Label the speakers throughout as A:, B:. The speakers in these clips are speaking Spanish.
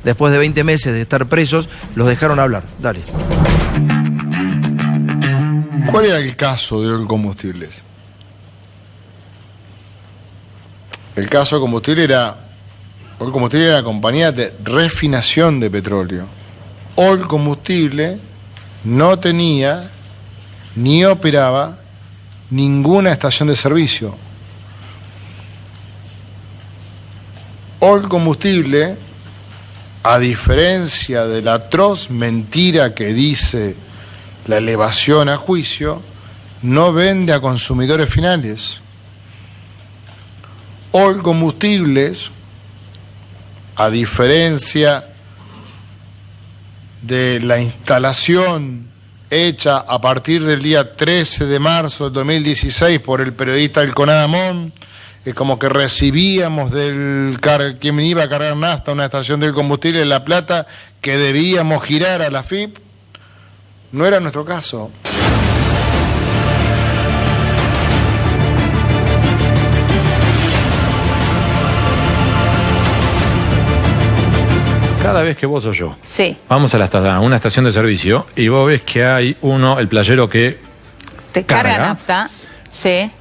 A: después de 20 meses de estar presos, los dejaron hablar. Dale.
B: ¿Cuál era el caso de Oil Combustibles? El caso de combustible era... Oil Combustible era una compañía de refinación de petróleo. Oil Combustible no tenía ni operaba ninguna estación de servicio. Oil Combustible, a diferencia de la atroz mentira que dice la elevación a juicio, no vende a consumidores finales. Oil Combustibles, a diferencia de la instalación hecha a partir del día 13 de marzo del 2016 por el periodista del CONADAMON, es como que recibíamos del quien iba a cargar nafta a una estación del combustible en La Plata que debíamos girar a la AFIP. No era nuestro caso.
C: Cada vez que vos o yo
D: vamos
C: a una estación de servicio y vos ves que hay uno, el playero que
D: te carga nafta,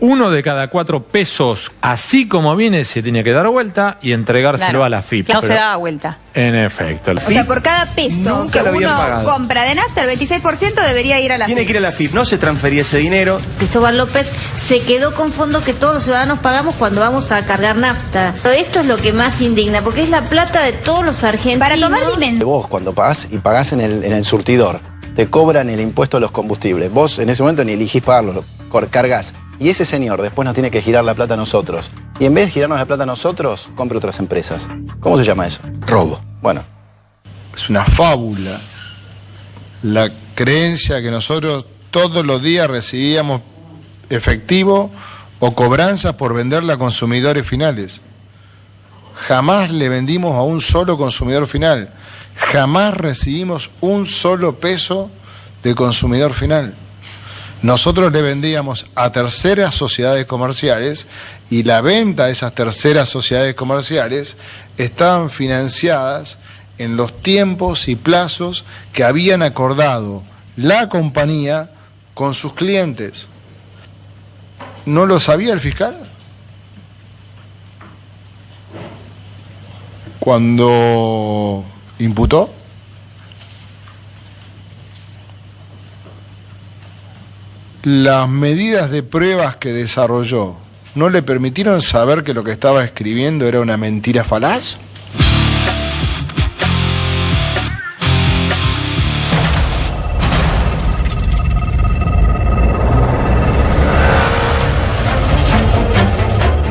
C: uno de cada 4 pesos, así como viene, se tiene que dar vuelta y entregárselo a la FIP.
D: No se da vuelta.
C: En efecto.
E: O sea, por cada peso que uno compra de nafta, el 26% debería ir a la FIP.
F: Tiene que ir a la FIP, no se transfería ese dinero.
G: Cristóbal López se quedó con fondos que todos los ciudadanos pagamos cuando vamos a cargar nafta. Esto es lo que más indigna, porque es la plata de todos los argentinos.
E: Para tomar dimensión.
H: Vos cuando pagás y pagás en el surtidor, te cobran el impuesto a los combustibles. Vos en ese momento ni elegís pagarlo, cargas. Y ese señor después nos tiene que girar la plata a nosotros. Y en vez de girarnos la plata a nosotros, compra otras empresas. ¿Cómo se llama eso? Robo. Bueno.
B: Es una fábula la creencia que nosotros todos los días recibíamos efectivo o cobranzas por venderle a consumidores finales. Jamás le vendimos a un solo consumidor final. Jamás recibimos un solo peso de consumidor final. Nosotros le vendíamos a terceras sociedades comerciales y la venta de esas terceras sociedades comerciales estaban financiadas en los tiempos y plazos que habían acordado la compañía con sus clientes. ¿No lo sabía el fiscal? Cuando imputó. Las medidas de pruebas que desarrolló, ¿no le permitieron saber que lo que estaba escribiendo era una mentira falaz?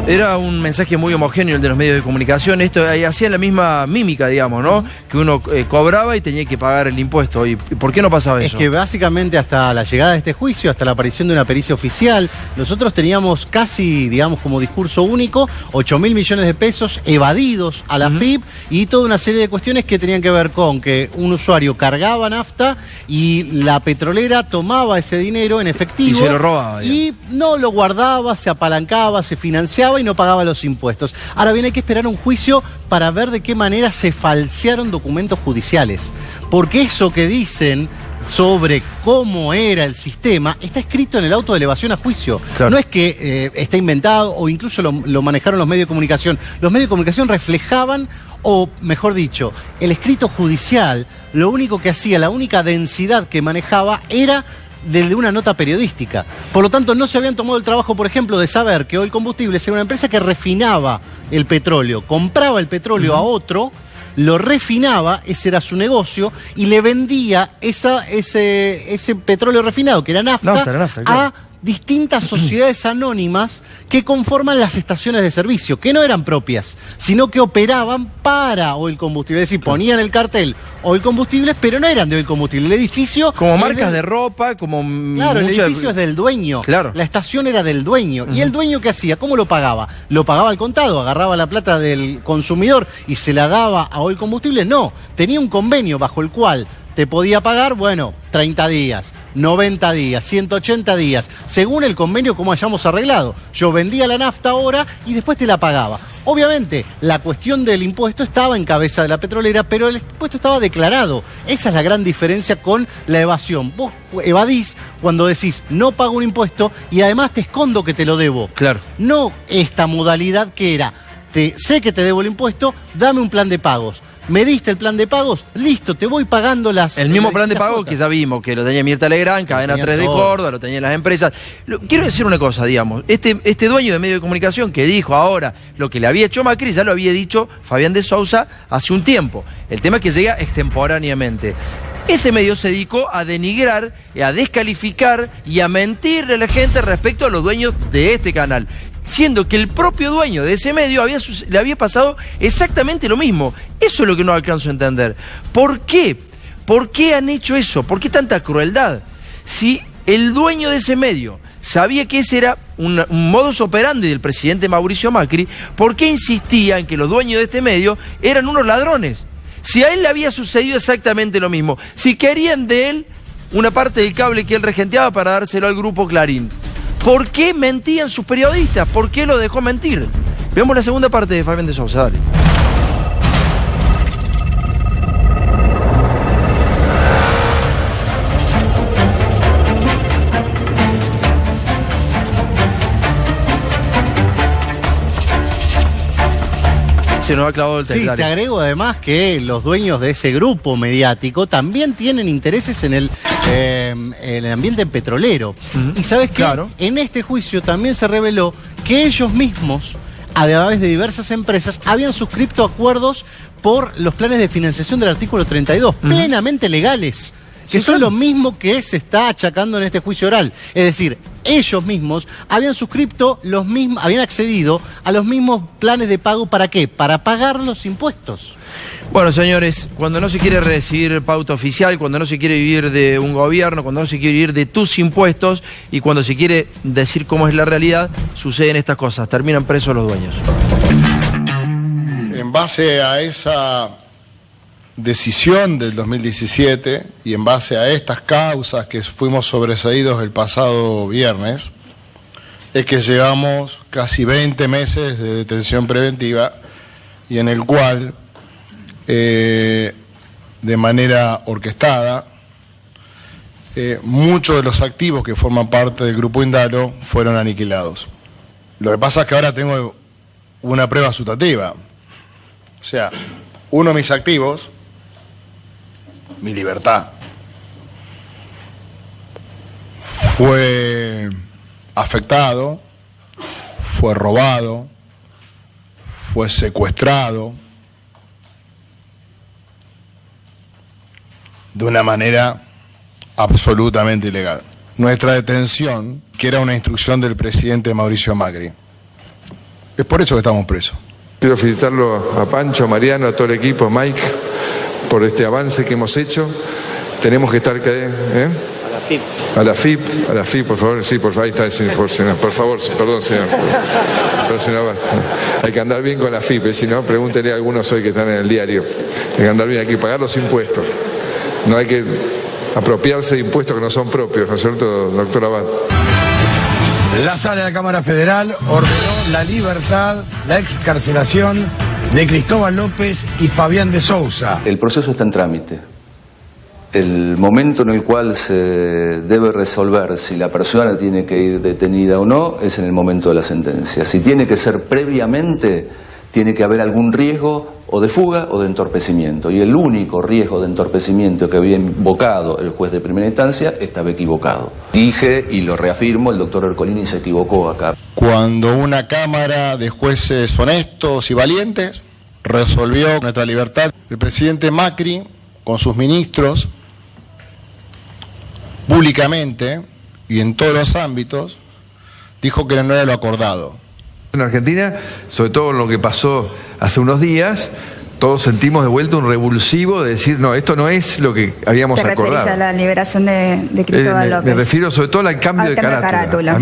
A: Era un mensaje muy homogéneo el de los medios de comunicación. Esto hacía la misma mímica, digamos, ¿no? Que uno cobraba y tenía que pagar el impuesto. ¿Y por qué no pasaba eso?
I: Es que básicamente hasta la llegada de este juicio, hasta la aparición de una pericia oficial, nosotros teníamos casi, digamos, como discurso único, 8.000 millones de pesos evadidos a la FIP y toda una serie de cuestiones que tenían que ver con que un usuario cargaba nafta y la petrolera tomaba ese dinero en efectivo.
A: Y se lo robaba.
I: Y no lo guardaba, se apalancaba, se financiaba y no pagaba los impuestos. Ahora bien, hay que esperar un juicio para ver de qué manera se falsearon documentos judiciales. Porque eso que dicen sobre cómo era el sistema está escrito en el auto de elevación a juicio. Claro. No es que está inventado o incluso lo manejaron los medios de comunicación. Los medios de comunicación reflejaban, o mejor dicho, el escrito judicial, lo único que hacía, la única densidad que manejaba era de una nota periodística. Por lo tanto, no se habían tomado el trabajo, por ejemplo, de saber que Oil Combustibles era una empresa que refinaba el petróleo, compraba el petróleo a otro, lo refinaba, ese era su negocio, y le vendía ese petróleo refinado, que era nafta, claro, a distintas sociedades anónimas que conforman las estaciones de servicio, que no eran propias, sino que operaban para Oil Combustibles. Es decir, ponían el cartel Oil Combustibles, pero no eran de Oil Combustibles. El edificio...
A: Como marcas de ropa, como...
I: Claro, el edificio es del dueño.
A: Claro.
I: La estación era del dueño. ¿Y el dueño qué hacía? ¿Cómo lo pagaba? ¿Lo pagaba al contado? ¿Agarraba la plata del consumidor y se la daba a Oil Combustibles? No. Tenía un convenio bajo el cual te podía pagar, bueno, 30 días, 90 días, 180 días, según el convenio como hayamos arreglado. Yo vendía la nafta ahora y después te la pagaba. Obviamente, la cuestión del impuesto estaba en cabeza de la petrolera, pero el impuesto estaba declarado. Esa es la gran diferencia con la evasión. Vos evadís cuando decís, no pago un impuesto y además te escondo que te lo debo.
A: Claro.
I: No esta modalidad que era, sé que te debo el impuesto, dame un plan de pagos. ¿Me diste el plan de pagos? Listo, te voy pagando las...
A: El mismo plan de pagos que ya vimos, que lo tenía Mirta Legrand, Cadena 3 de Córdoba, lo tenían las empresas. Quiero decir una cosa, digamos, este dueño de medio de comunicación que dijo ahora lo que le había hecho Macri, ya lo había dicho Fabián de Sousa hace un tiempo. El tema es que llega extemporáneamente. Ese medio se dedicó a denigrar, a descalificar y a mentirle a la gente respecto a los dueños de este canal. Siendo que el propio dueño de ese medio le había pasado exactamente lo mismo. Eso es lo que no alcanzo a entender. ¿Por qué? ¿Por qué han hecho eso? ¿Por qué tanta crueldad? Si el dueño de ese medio sabía que ese era un modus operandi del presidente Mauricio Macri, ¿por qué insistía en que los dueños de este medio eran unos ladrones? Si a él le había sucedido exactamente lo mismo, si querían de él una parte del cable que él regenteaba para dárselo al grupo Clarín, ¿por qué mentían sus periodistas? ¿Por qué lo dejó mentir? Veamos la segunda parte de Fabián de Sousa, dale. Se nos ha clavado el
I: Sí, te agrego además que los dueños de ese grupo mediático también tienen intereses en el ambiente petrolero. Y ¿sabes qué? Claro. En este juicio también se reveló que ellos mismos, a través de diversas empresas, habían suscrito acuerdos por los planes de financiación del artículo 32, plenamente legales. Que son lo mismo que se está achacando en este juicio oral. Es decir, ellos mismos habían suscrito habían accedido a los mismos planes de pago. ¿Para qué? Para pagar los impuestos.
A: Bueno, señores, cuando no se quiere recibir pauta oficial, cuando no se quiere vivir de un gobierno, cuando no se quiere vivir de tus impuestos y cuando se quiere decir cómo es la realidad, suceden estas cosas. Terminan presos los dueños.
B: En base a esa decisión del 2017 y en base a estas causas que fuimos sobreseídos el pasado viernes, es que llevamos casi 20 meses de detención preventiva y en el cual, de manera orquestada, muchos de los activos que forman parte del Grupo Indalo fueron aniquilados. Lo que pasa es que ahora tengo una prueba sustantiva. O sea, uno de mis activos, mi libertad, fue afectado, fue robado, fue secuestrado de una manera absolutamente ilegal. Nuestra detención, que era una instrucción del presidente Mauricio Macri, es por eso que estamos presos.
J: Quiero felicitarlo a Pancho, a Mariano, a todo el equipo, a Mike, por este avance que hemos hecho. Tenemos que estar... A la FIP, por favor, sí, por favor, ahí está el señor, por favor, perdón, señor. Pero si no, hay que andar bien con la FIP, si no, pregúntenle a algunos hoy que están en el diario. Hay que andar bien, hay que pagar los impuestos. No hay que apropiarse de impuestos que no son propios, ¿no es cierto, doctor Abad?
K: La Sala de la Cámara Federal ordenó la libertad, la excarcelación de Cristóbal López y Fabián de Sousa.
L: El proceso está en trámite. El momento en el cual se debe resolver si la persona tiene que ir detenida o no es en el momento de la sentencia. Si tiene que ser previamente, tiene que haber algún riesgo o de fuga o de entorpecimiento. Y el único riesgo de entorpecimiento que había invocado el juez de primera instancia estaba equivocado. Dije, y lo reafirmo, el doctor Ercolini se equivocó acá.
B: Cuando una cámara de jueces honestos y valientes resolvió nuestra libertad, el presidente Macri, con sus ministros, públicamente y en todos los ámbitos, dijo que no era lo acordado.
J: En Argentina, sobre todo lo que pasó hace unos días, todos sentimos de vuelta un revulsivo de decir, no, esto no es lo que habíamos acordado.
E: ¿Te referís a la liberación de Cristóbal López?
J: Me refiero sobre todo al cambio de carátula.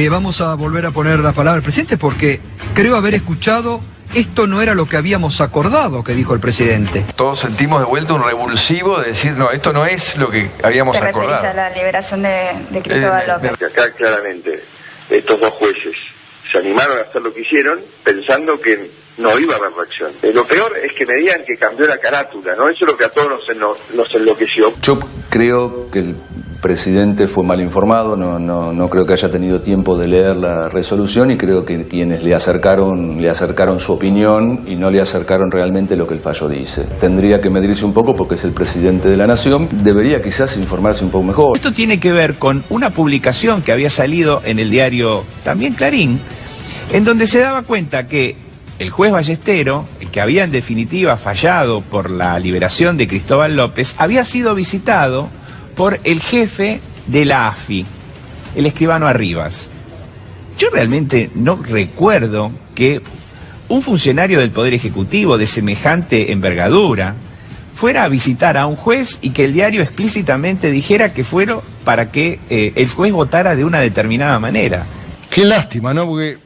M: Vamos a volver a poner la palabra al presidente porque creo haber escuchado esto no era lo que habíamos acordado, que dijo el presidente.
J: Todos sentimos de vuelta un revulsivo de decir, no, esto no es lo que habíamos acordado.
E: ¿Te referís a la liberación de Cristóbal López?
N: Acá claramente estos dos jueces se animaron a hacer lo que hicieron pensando que no iba a haber reacción. Lo peor es que me digan que cambió la carátula, ¿no? Eso es lo que a todos nos enloqueció.
L: Yo creo que el presidente fue mal informado, no creo que haya tenido tiempo de leer la resolución y creo que quienes le acercaron su opinión y no le acercaron realmente lo que el fallo dice. Tendría que medirse un poco porque es el presidente de la Nación, debería quizás informarse un poco mejor.
F: Esto tiene que ver con una publicación que había salido en el diario también Clarín, en donde se daba cuenta que el juez Ballestero, el que había en definitiva fallado por la liberación de Cristóbal López, había sido visitado por el jefe de la AFI, el escribano Arribas. Yo realmente no recuerdo que un funcionario del Poder Ejecutivo de semejante envergadura fuera a visitar a un juez y que el diario explícitamente dijera que fuera para que el juez votara de una determinada manera.
B: Qué lástima, ¿no? Porque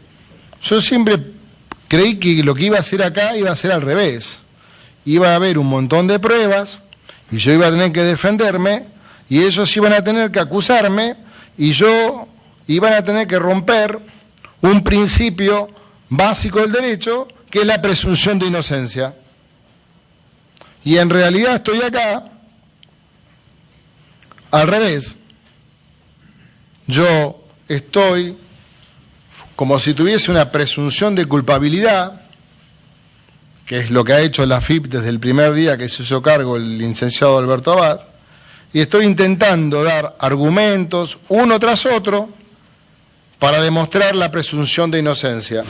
B: yo siempre creí que lo que iba a hacer acá iba a ser al revés. Iba a haber un montón de pruebas y yo iba a tener que defenderme y ellos iban a tener que acusarme y yo iban a tener que romper un principio básico del derecho, que es la presunción de inocencia. Y en realidad estoy acá al revés. Yo estoy como si tuviese una presunción de culpabilidad, que es lo que ha hecho la AFIP desde el primer día que se hizo cargo el licenciado Alberto Abad, y estoy intentando dar argumentos uno tras otro para demostrar la presunción de inocencia.